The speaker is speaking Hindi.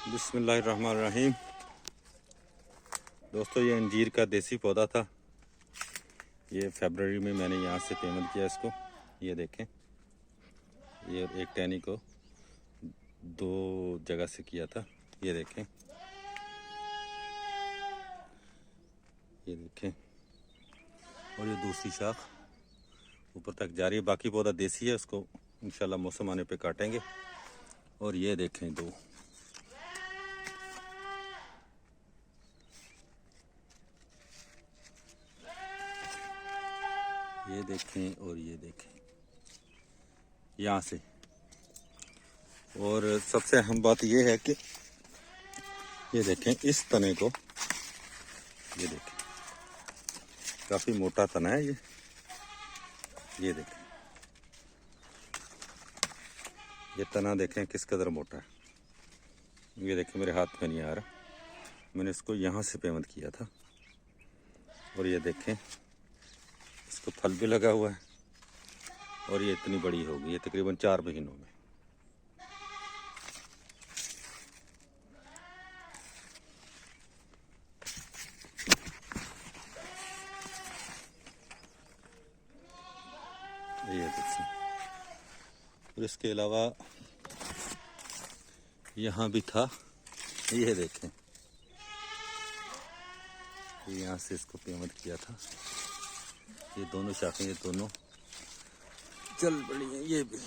बिस्मिल्लाहिर्रहमानिर्रहीम। दोस्तों, ये अंजीर का देसी पौधा था। ये फरवरी में मैंने यहाँ से पेमेंट किया इसको। ये देखें, ये एक टहनी को 2 जगह से किया था। ये देखें, ये देखें, और ये दूसरी शाख ऊपर तक जा रही है। बाकी पौधा देसी है, उसको इंशाल्लाह मौसम आने पे काटेंगे। और ये देखें 2, ये देखें और ये देखें यहाँ से। और सबसे अहम बात ये है कि ये देखें इस तने को, ये देखें काफ़ी मोटा तना है ये देखें, ये तना देखें किस कदर मोटा है। ये देखें मेरे हाथ में नहीं आ रहा, मैंने इसको यहाँ से पेमेंट किया था। और ये देखें इसको फल भी लगा हुआ है और ये इतनी बड़ी होगी, ये तकरीबन 4 महीनों में। ये देखें, और इसके अलावा यहाँ भी था। ये देखें, यहाँ से इसको पेमेंट किया था। ये दोनों शाखें, ये दोनों चल पड़ी हैं। ये भी